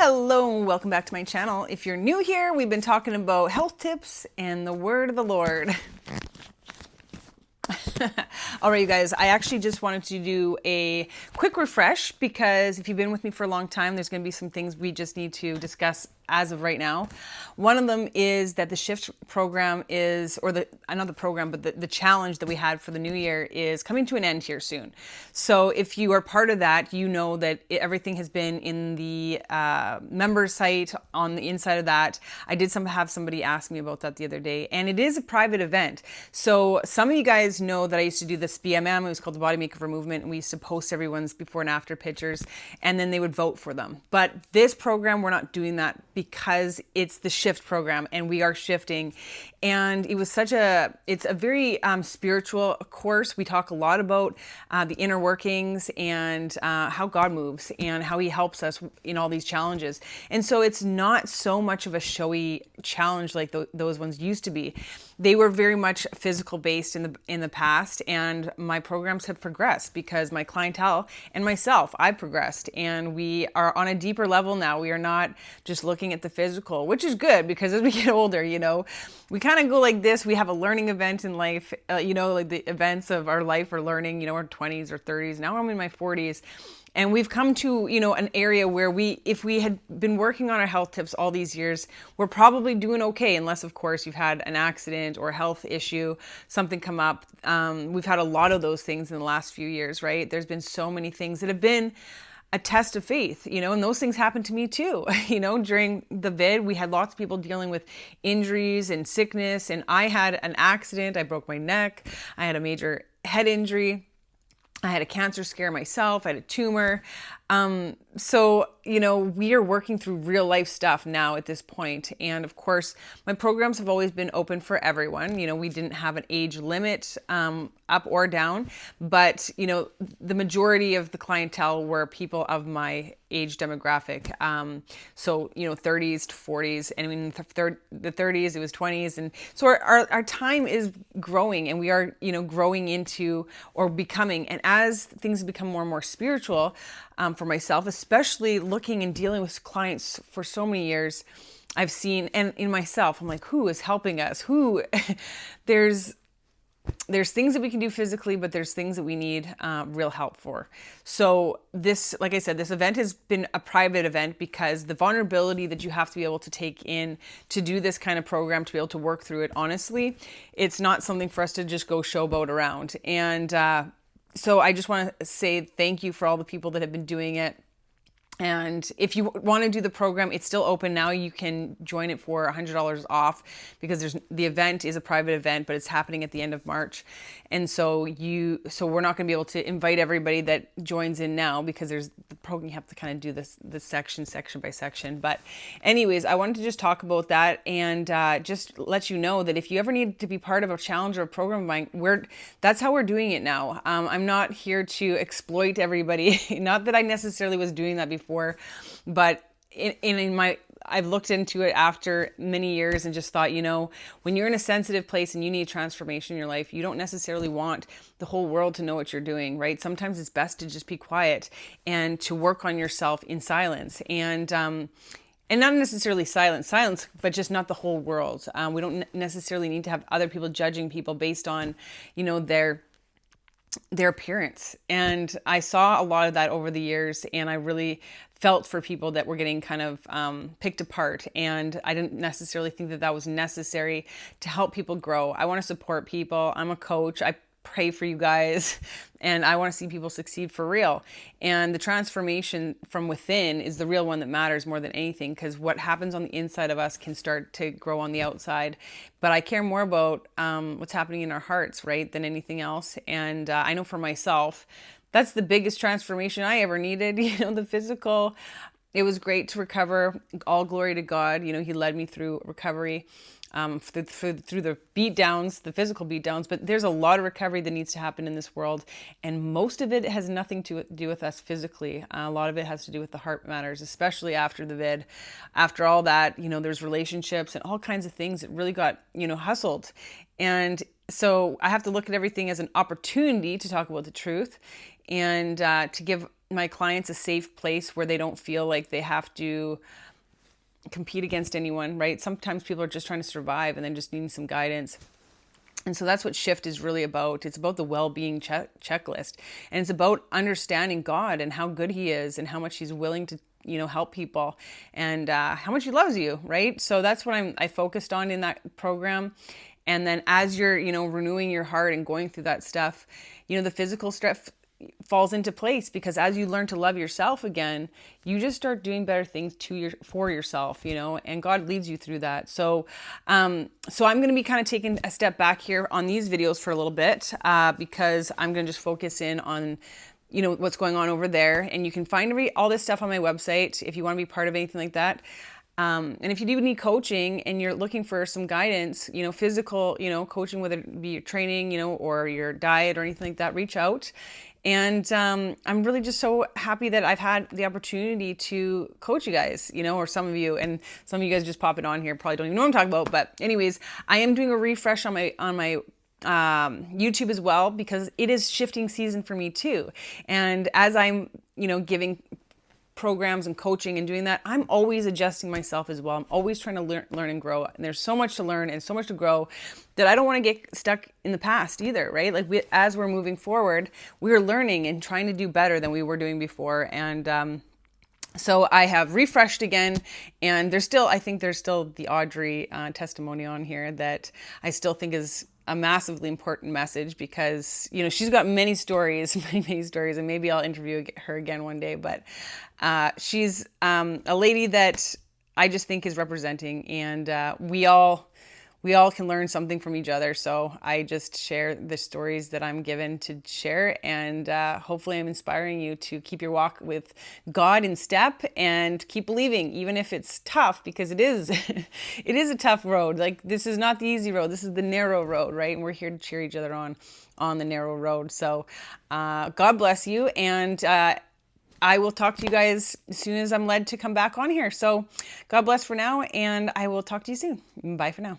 Hello, welcome back to my channel. If you're new here, we've been talking about health tips and the word of the Lord. All right, you guys, I actually just wanted to do a quick refresh because if you've been with me for a long time, there's going to be some things we just need to discuss as of right now. One of them is that the shift program is, or not the program, but the challenge that we had for the new year is coming to an end here soon. So if you are part of that, you know that everything has been in the member site on the inside of that. I did have somebody ask me about that the other day, and it is a private event. So some of you guys know that I used to do this BMM. It was called the Body Makeover Movement, and we used to post everyone's before and after pictures, and then they would vote for them. But this program, we're not doing that because it's the shift program and we are shifting. And it was it's a very spiritual course. We talk a lot about the inner workings and how God moves and how he helps us in all these challenges. And so it's not so much of a showy challenge like those ones used to be. They were very much physical based in the past, and my programs have progressed because my clientele and myself, I've progressed, and we are on a deeper level now. We are not just looking at the physical, which is good because as we get older, we kind of go like this. We have a learning event in life, like the events of our life or learning, our 20s or 30s. Now I'm in my 40s. And we've come to, an area where if we had been working on our health tips all these years, we're probably doing okay, unless, of course, you've had an accident or a health issue, something come up. We've had a lot of those things in the last few years, right? There's been so many things that have been a test of faith, and those things happened to me too. During the vid, we had lots of people dealing with injuries and sickness, and I had an accident. I broke my neck. I had a major head injury. I had a cancer scare myself. I had a tumor. So, we are working through real life stuff now at this point. And of course, my programs have always been open for everyone. We didn't have an age limit up or down, but, the majority of the clientele were people of my age demographic. So, 30s to 40s, and in the 30s, it was 20s. And so our time is growing, and we are, growing into or becoming. And as things become more and more spiritual, for myself, especially looking and dealing with clients for so many years, I've seen, and in myself, I'm like, who is helping us? There's things that we can do physically, but there's things that we need real help for. So this, like I said, this event has been a private event because the vulnerability that you have to be able to take in to do this kind of program, to be able to work through it, honestly, it's not something for us to just go showboat around. And so I just want to say thank you for all the people that have been doing it. And if you want to do the program, it's still open now. You can join it for $100 off because the event is a private event, but it's happening at the end of March. And so we're not going to be able to invite everybody that joins in now because there's the program. You have to kind of do this section by section. But anyways, I wanted to just talk about that and just let you know that if you ever need to be part of a challenge or a program of mine, that's how we're doing it now. I'm not here to exploit everybody. Not that I necessarily was doing that before, but I've looked into it after many years and just thought, when you're in a sensitive place and you need transformation in your life, you don't necessarily want the whole world to know what you're doing, right? Sometimes it's best to just be quiet and to work on yourself in silence and not necessarily silence, but just not the whole world. We don't necessarily need to have other people judging people based on, their appearance. And I saw a lot of that over the years, and I really felt for people that were getting kind of picked apart. And I didn't necessarily think that was necessary to help people grow. I want to support people. I'm a coach. I pray for you guys, and I want to see people succeed for real. And the transformation from within is the real one that matters more than anything, because what happens on the inside of us can start to grow on the outside. But I care more about what's happening in our hearts, right, than anything else. And I know for myself, that's the biggest transformation I ever needed. The physical, it was great to recover. All glory to God. He led me through recovery. Through the beat downs, the physical beat downs, but there's a lot of recovery that needs to happen in this world. And most of it has nothing to do with us physically. A lot of it has to do with the heart matters, especially after the vid. After all that, there's relationships and all kinds of things that really got, hustled. And so I have to look at everything as an opportunity to talk about the truth and to give my clients a safe place where they don't feel like they have to compete against anyone, right? Sometimes people are just trying to survive and then just needing some guidance. And so that's what Shift is really about. It's about the well-being checklist. And it's about understanding God and how good he is and how much he's willing to, help people, and how much he loves you, right? So that's what I focused on in that program. And then as you're, renewing your heart and going through that stuff, the physical stuff falls into place, because as you learn to love yourself again, you just start doing better things for yourself, and God leads you through that. So I'm going to be kind of taking a step back here on these videos for a little bit, because I'm going to just focus in on what's going on over there. And you can find all this stuff on my website if you want to be part of anything like that. And if you do need coaching and you're looking for some guidance, physical, coaching, whether it be your training, or your diet or anything like that, reach out. And I'm really just so happy that I've had the opportunity to coach you guys, or some of you, and some of you guys just pop it on here, probably don't even know what I'm talking about. But anyways, I am doing a refresh on my YouTube as well, because it is shifting season for me too. And as I'm, giving programs and coaching and doing that, I'm always adjusting myself as well. I'm always trying to learn and grow. And there's so much to learn and so much to grow that I don't want to get stuck in the past either, right? Like as we're moving forward, we're learning and trying to do better than we were doing before. And so I have refreshed again, and I think there's still the Audrey testimony on here that I still think is a massively important message, because she's got many stories, many stories, and maybe I'll interview her again one day. But she's a lady that I just think is representing, and we all can learn something from each other. So I just share the stories that I'm given to share, and hopefully I'm inspiring you to keep your walk with God in step and keep believing, even if it's tough, because it is it is a tough road. Like, this is not the easy road. This is the narrow road, right? And we're here to cheer each other on the narrow road. So God bless you, and I will talk to you guys as soon as I'm led to come back on here. So God bless for now, and I will talk to you soon. Bye for now.